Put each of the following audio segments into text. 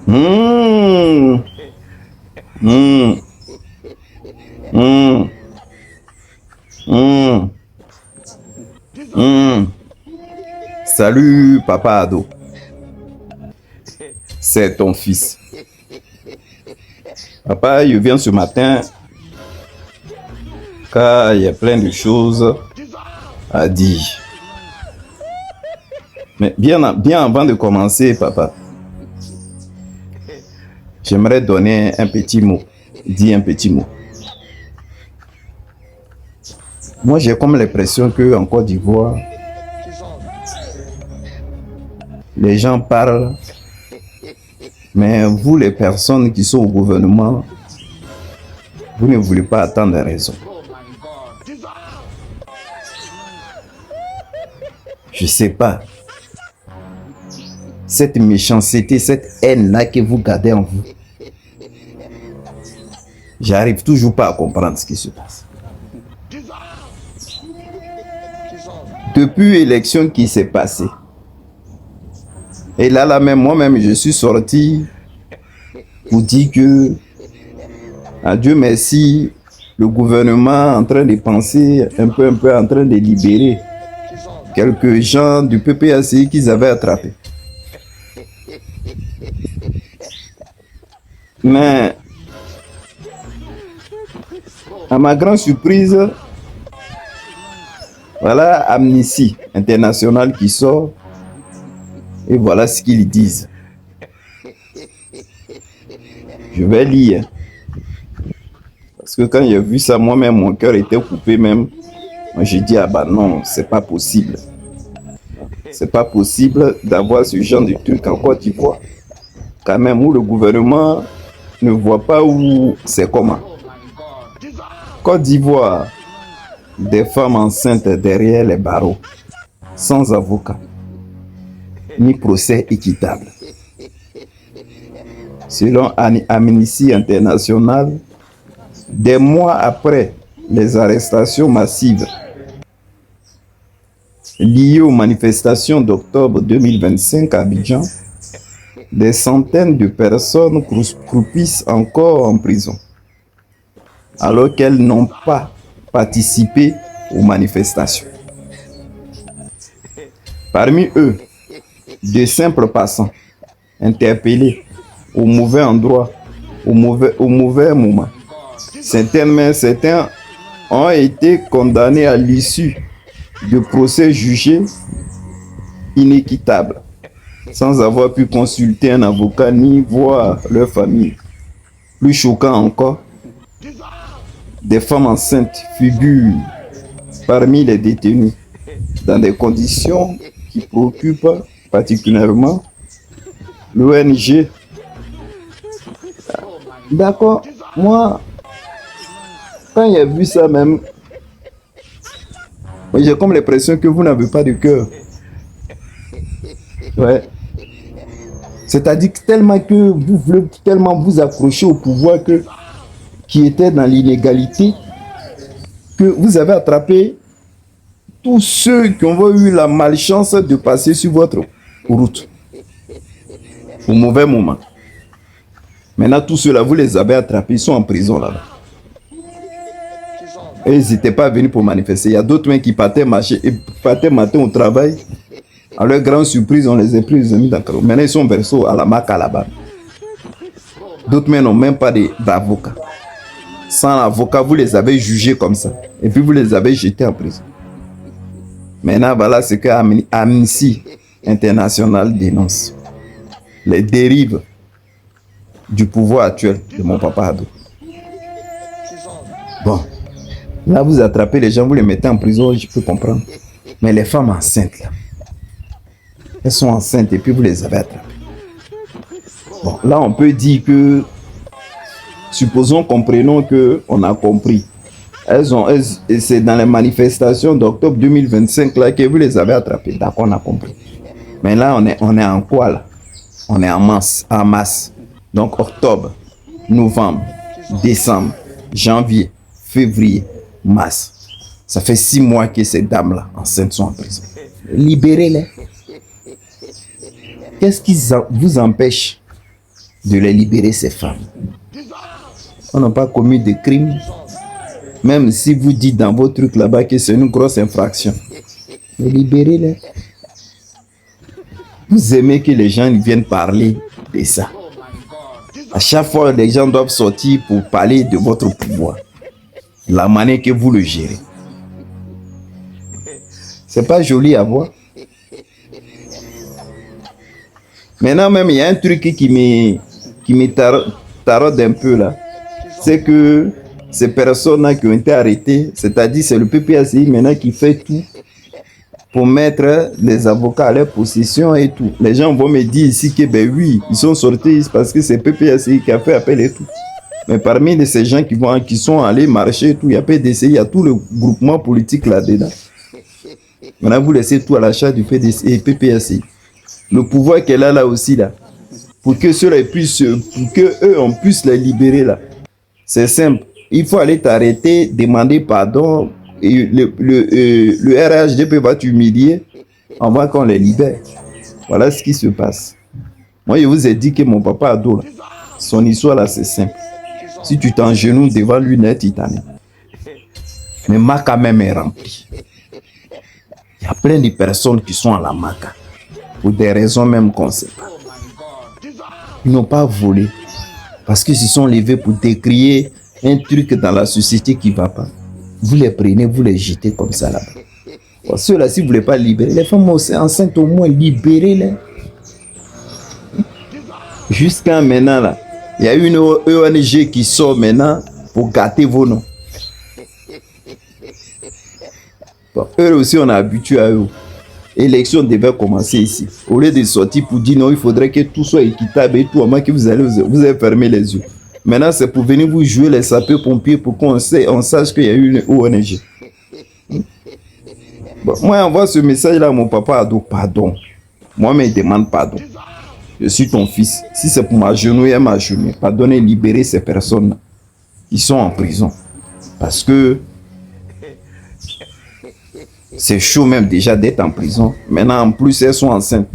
Mmh. Mmh. Mmh. Mmh. Mmh. Salut, papa ado. C'est ton fils. Papa, je viens ce matin car il y a plein de choses à dire. Mais bien avant de commencer, papa, j'aimerais donner un petit mot, dire un petit mot. Moi, j'ai comme l'impression qu'en Côte d'Ivoire, les gens parlent, mais vous, les personnes qui sont au gouvernement, vous ne voulez pas attendre raison. Je sais pas. Cette méchanceté, cette haine-là que vous gardez en vous, j'arrive toujours pas à comprendre ce qui se passe. Depuis l'élection qui s'est passée, et là même, moi-même, je suis sorti pour dire que, à Dieu merci, le gouvernement est en train de penser un peu en train de libérer quelques gens du PPACI qu'ils avaient attrapés. Mais, à ma grande surprise, voilà Amnesty International qui sort et voilà ce qu'ils disent. Je vais lire. Parce que quand j'ai vu ça, moi-même, mon cœur était coupé même. Moi, j'ai dit, ah bah non, c'est pas possible. C'est pas possible d'avoir ce genre de truc en Côte d'Ivoire. Quand même, où le gouvernement ne voit pas où c'est comment. Côte d'Ivoire, des femmes enceintes derrière les barreaux, sans avocat, ni procès équitable. Selon Amnesty International, des mois après les arrestations massives liées aux manifestations d'octobre 2025 à Abidjan, des centaines de personnes croupissent encore en prison, alors qu'elles n'ont pas participé aux manifestations. Parmi eux, de simples passants interpellés au mauvais endroit, au mauvais moment. Certains ont été condamnés à l'issue de procès jugés inéquitables, sans avoir pu consulter un avocat ni voir leur famille. Plus choquant encore, des femmes enceintes figurent parmi les détenus dans des conditions qui préoccupent particulièrement l'ONG. D'accord, moi, quand j'ai vu ça même, j'ai comme l'impression que vous n'avez pas de cœur. Ouais. C'est-à-dire que tellement que vous voulez tellement vous accrocher au pouvoir qui était dans l'illégalité, que vous avez attrapé tous ceux qui ont eu la malchance de passer sur votre route au mauvais moment. Maintenant, tous ceux-là, vous les avez attrapés, ils sont en prison là-bas. Et ils n'étaient pas venus pour manifester. Il y a d'autres qui partaient marcher et partaient matin au travail. À leur grande surprise, on les a pris, les a mis dans le carreau. Maintenant, ils sont versés à la Maca là-bas. D'autres n'ont même pas d'avocat. Sans avocat, vous les avez jugés comme ça. Et puis vous les avez jetés en prison. Maintenant, voilà ce que Amnesty International dénonce. Les dérives du pouvoir actuel de mon papa Ado. Bon, là vous attrapez les gens, vous les mettez en prison, je peux comprendre. Mais les femmes enceintes là, elles sont enceintes et puis vous les avez attrapées. Bon, là on peut dire que, supposons, comprenons qu'on a compris. Et c'est dans les manifestations d'octobre 2025 là que vous les avez attrapées. D'accord, on a compris. Mais là on est en quoi là? On est en masse. Donc octobre, novembre, décembre, janvier, février, mars. Ça fait 6 mois que ces dames-là enceintes sont en prison. Libérez-les. Qu'est-ce qui vous empêche de les libérer, ces femmes. On n'a pas commis de crime. Même si vous dites dans vos trucs là-bas que c'est une grosse infraction. Mais libérez-les. Vous aimez que les gens viennent parler de ça. À chaque fois, les gens doivent sortir pour parler de votre pouvoir. La manière que vous le gérez. C'est pas joli à voir. Maintenant même, il y a un truc qui me taraude un peu là. C'est que ces personnes-là qui ont été arrêtées, c'est-à-dire c'est le PPACI maintenant qui fait tout pour mettre les avocats à leur possession et tout. Les gens vont me dire ici que ben oui, ils sont sortis parce que c'est PPACI qui a fait appel et tout. Mais parmi de ces gens qui sont allés marcher et tout, il y a PDC, il y a tout le groupement politique là-dedans. Maintenant, vous laissez tout à l'achat du PDC et PPACI. Le pouvoir qu'elle a là aussi, là, pour que ceux-là puissent, pour que eux, on puisse les libérer là. C'est simple. Il faut aller t'arrêter, demander pardon. Et le RHDP va t'humilier avant qu'on les libère. Voilà ce qui se passe. Moi, je vous ai dit que mon papa Ado, là, son histoire là, c'est simple. Si tu t'engenouilles devant lui, net titané. Mais Maka même est rempli. Il y a plein de personnes qui sont à la Maka. Pour des raisons même qu'on ne sait pas. Ils n'ont pas volé. Parce qu'ils se sont levés pour décrier un truc dans la société qui ne va pas. Vous les prenez, vous les jetez comme ça là-bas. Bon, ceux-là, si vous ne voulez pas libérer, les femmes enceintes au moins, libérez-les. Jusqu'à maintenant, là, il y a une ONG qui sort maintenant pour gâter vos noms. Bon, eux aussi, on a habitué à eux. L'élection devait commencer ici. Au lieu de sortir pour dire non, il faudrait que tout soit équitable et tout, à moins que vous allez fermer les yeux. Maintenant, c'est pour venir vous jouer les sapeurs-pompiers pour qu'on sache qu'il y a eu une ONG. Bon, moi, j'envoie ce message-là à mon papa Ado, pardon. Moi, je demande pardon. Je suis ton fils. Si c'est pour m'agenouiller, m'agenouiller. Pardonnez, libérer ces personnes qui sont en prison. Parce que c'est chaud même déjà d'être en prison. Maintenant, en plus, elles sont enceintes.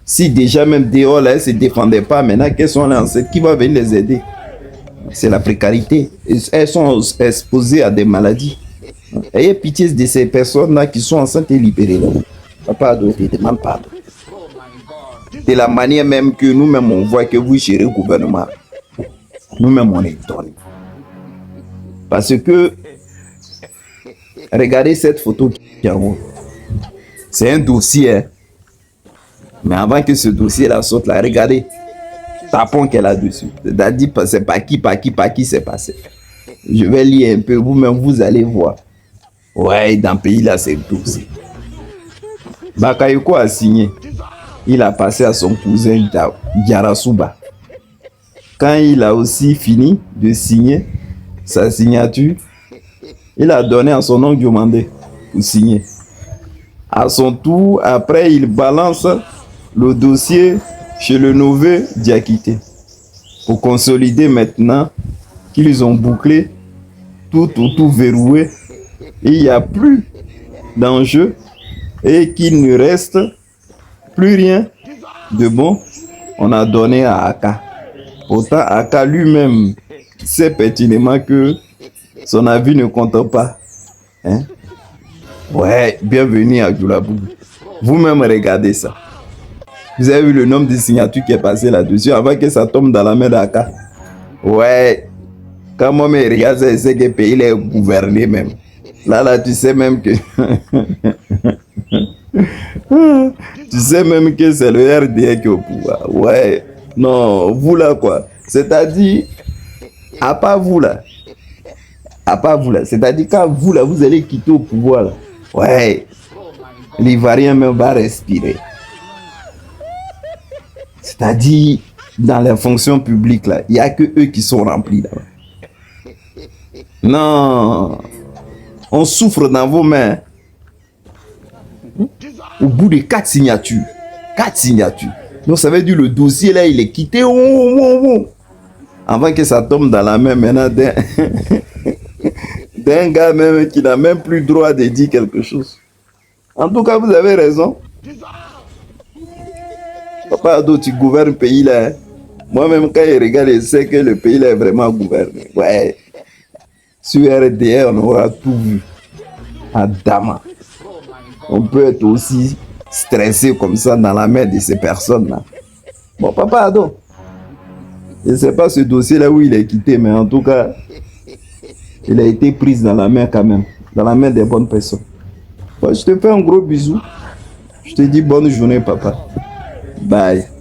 Si déjà même dehors, là, elles ne se défendaient pas, maintenant qu'elles sont enceintes, qui va venir les aider? C'est la précarité. Elles sont exposées à des maladies. Ayez pitié de ces personnes-là qui sont enceintes et libérées. Papa Ado, je ne demande pas. De la manière même que nous-mêmes, on voit que vous gérez le gouvernement. Nous-mêmes, on est étonnés. Parce que, regardez cette photo qui est en haut. C'est un dossier. Hein. Mais avant que ce dossier-là sorte, là, regardez. Tapons qu'elle a dessus. C'est-à-dire, c'est par qui c'est passé. Je vais lire un peu, vous-même, vous allez voir. Ouais, dans le pays, là, c'est le dossier. Bakayoko a signé. Il a passé à son cousin Diarasuba. Quand il a aussi fini de signer sa signature, il a donné à son oncle Diomandé pour signer. À son tour, après, il balance le dossier chez le neveu Diakité pour consolider maintenant qu'ils ont bouclé tout verrouillé. Et il n'y a plus d'enjeu et qu'il ne reste plus rien de bon. On a donné à Aka. Pourtant, Aka lui-même sait pertinemment que son avis ne compte pas. Hein? Ouais, bienvenue à Djoulabou. Vous-même regardez ça. Vous avez vu le nombre de signatures qui est passé là-dessus avant que ça tombe dans la main d'Aka. Ouais, quand moi je regarde ça, je sais que le pays est gouverné même. Là, tu sais même que... tu sais même que c'est le RDA qui est au pouvoir. Ouais, non, vous là quoi. C'est-à-dire, à part vous là. C'est-à-dire quand vous là, vous allez quitter au pouvoir là. Ouais, l'Ivoirien même va respirer. C'est-à-dire, dans les fonctions publiques là, il n'y a que eux qui sont remplis là. Non, on souffre dans vos mains. Au bout de 4 signatures. 4 signatures. Donc ça veut dire le dossier là, il est quitté. Avant que ça tombe dans la main maintenant d'un gars même qui n'a même plus droit de dire quelque chose. En tout cas, vous avez raison. Papa Ado, tu gouvernes le pays là. Hein? Moi-même, quand il regarde, il sait que le pays là est vraiment gouverné. Ouais. Sur RDR, on aura tout vu. À Dama. On peut être aussi stressé comme ça dans la main de ces personnes-là. Bon, papa Ado, je ne sais pas ce dossier-là où il est quitté, mais en tout cas, il a été pris dans la main quand même. Dans la main des bonnes personnes. Bon, je te fais un gros bisou. Je te dis bonne journée, papa. Bye.